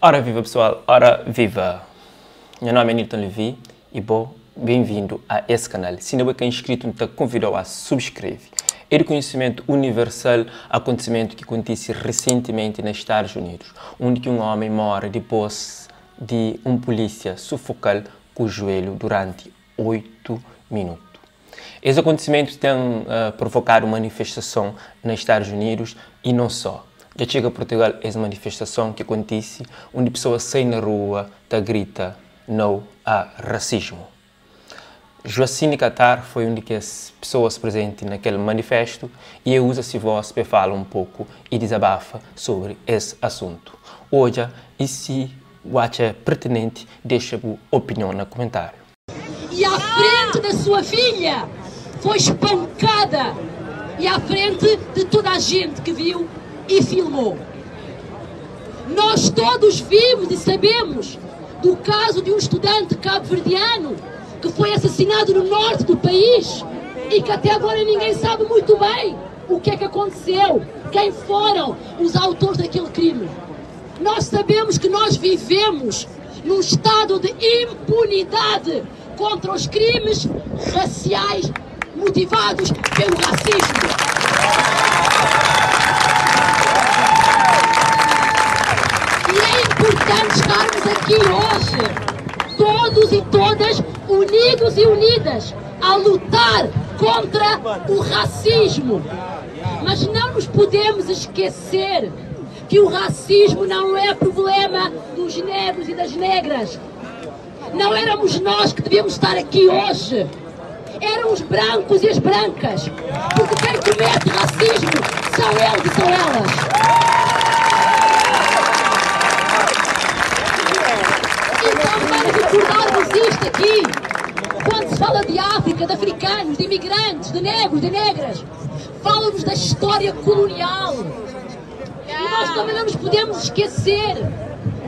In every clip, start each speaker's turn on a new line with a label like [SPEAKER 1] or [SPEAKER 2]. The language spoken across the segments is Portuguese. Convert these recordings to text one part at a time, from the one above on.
[SPEAKER 1] Ora viva pessoal, ora viva! Meu nome é Nilton Levi e bem-vindo a esse canal. Se não é inscrito, então convido a subscrever. É de conhecimento universal acontecimento que aconteceu recentemente nos Estados Unidos, onde um homem morre depois de polícia sufocar com o joelho durante 8 minutos. Esse acontecimento tem provocado manifestação nos Estados Unidos e não só. Já chega a Portugal essa manifestação que acontece onde pessoas saem na rua e gritam não a racismo. Joacine Catar foi uma das pessoas presentes naquele manifesto e usa-se voz para falar um pouco e desabafa sobre esse assunto. Hoje, e se acha pertinente, deixa a opinião no comentário.
[SPEAKER 2] E à frente da sua filha foi espancada e à frente de toda a gente que viu e filmou. Nós todos vimos e sabemos do caso de um estudante cabo-verdiano que foi assassinado no norte do país e que até agora ninguém sabe muito bem o que é que aconteceu, quem foram os autores daquele crime. Nós sabemos que nós vivemos num estado de impunidade contra os crimes raciais motivados pelo racismo. E é importante estarmos aqui hoje, todos e todas, unidos e unidas, a lutar contra o racismo. Mas não nos podemos esquecer que o racismo não é problema dos negros e das negras. Não éramos nós que devíamos estar aqui hoje. Eram os brancos e as brancas. Porque quem comete racismo são eles e são elas. Então, para recordarmos isto aqui, quando se fala de África, de africanos, de imigrantes, de negros, de negras, fala-nos da história colonial. E nós também não nos podemos esquecer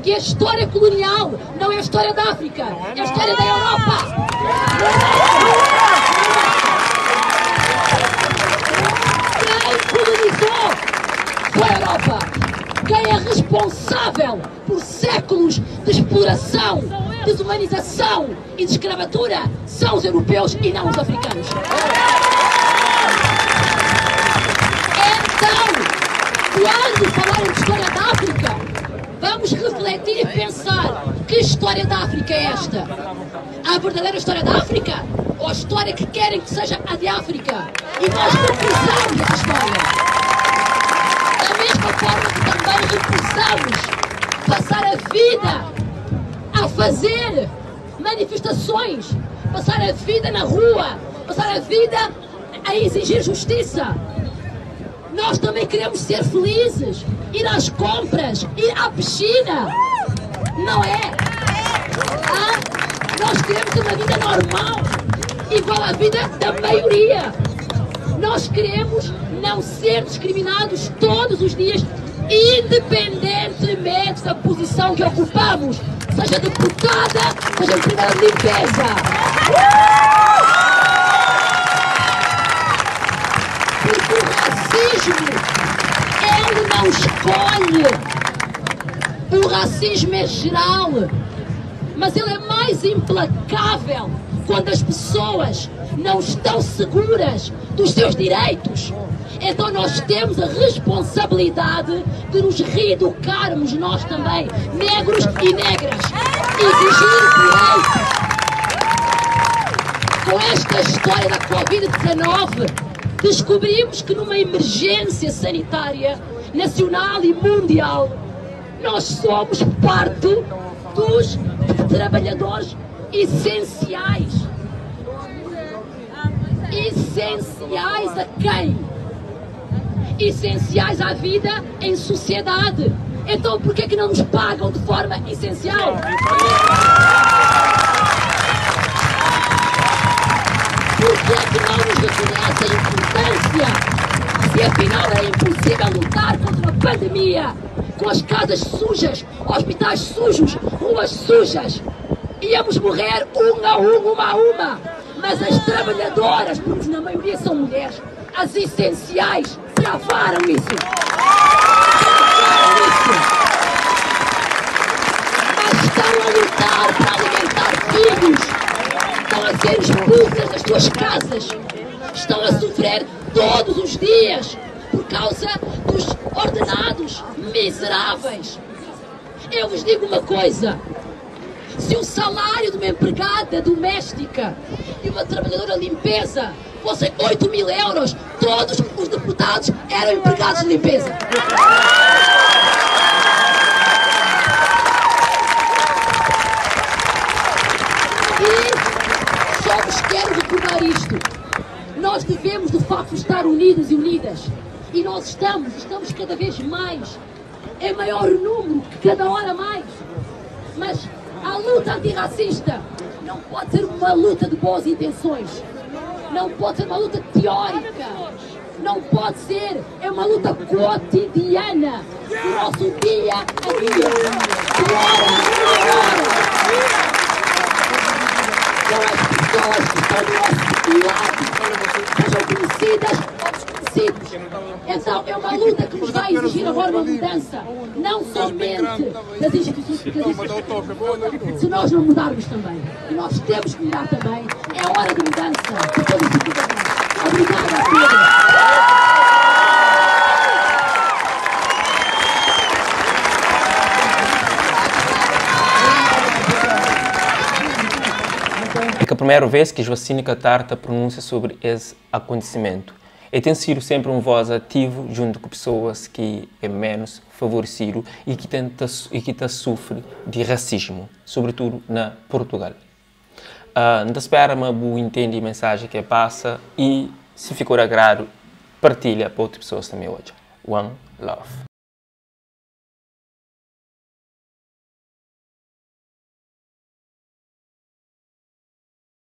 [SPEAKER 2] que a história colonial não é a história da África, é a história da Europa. Quem colonizou foi a Europa. Quem é responsável por séculos de exploração, desumanização e de escravatura são os europeus e não os africanos. Então, quando falarem de história da África, vamos refletir e pensar: que história da África é esta? A verdadeira história da África? Ou a história que querem que seja a de África? E nós repensamos essa história. Da mesma forma que também repensamos passar a vida a fazer manifestações, passar a vida na rua, passar a vida a exigir justiça. Nós também queremos ser felizes, ir às compras, ir à piscina. Não é? Nós queremos ter uma vida normal, igual à vida da maioria. Nós queremos não ser discriminados todos os dias, independentemente da posição que ocupamos, seja deputada, seja empregada de limpeza. Porque o racismo, ele não escolhe. O racismo é geral, mas ele é mais implacável quando as pessoas não estão seguras dos seus direitos. Então nós temos a responsabilidade de nos reeducarmos nós também, negros e negras, exigir direitos. Com esta história da Covid-19, descobrimos que numa emergência sanitária nacional e mundial, nós somos parte dos trabalhadores essenciais. Essenciais a quem? Essenciais à vida em sociedade. Então por que não nos pagam de forma essencial? Por que não nos reconhecem a importância? Se afinal é impossível lutar contra uma pandemia com as casas sujas, hospitais sujos, ruas sujas, íamos morrer um a um, uma a uma. Mas as trabalhadoras, porque na maioria são mulheres, as essenciais, travaram isso. públicas das suas casas estão a sofrer todos os dias por causa dos ordenados miseráveis. Eu vos digo uma coisa: se o salário de uma empregada doméstica e uma trabalhadora de limpeza fossem 8.000 euros, todos os deputados eram empregados de limpeza. E só vos quero recordar isto: nós devemos de facto estar unidos e unidas, e nós estamos cada vez mais, em maior número, cada hora mais. Mas a luta antirracista não pode ser uma luta de boas intenções, não pode ser uma luta teórica, não pode ser, é uma luta cotidiana, do nosso dia a dia, de hora a hora. São as pessoas que estão do nosso lado, sejam conhecidas ou desconhecidas. Então é uma luta que nos vai exigir agora uma mudança, não somente das instituições, se nós não mudarmos também. E nós temos que mudar também. É hora de mudança de todos os cidadãos. Obrigada a todos.
[SPEAKER 1] É a primeira vez que Joacine Catarta pronuncia sobre esse acontecimento. E tem sido sempre um voz ativo junto com pessoas que é menos favorecido e que sofre de racismo, sobretudo na Portugal. Não espera uma boa entende a mensagem que passa e, se ficou agrado, partilha para outras pessoas também hoje. One love.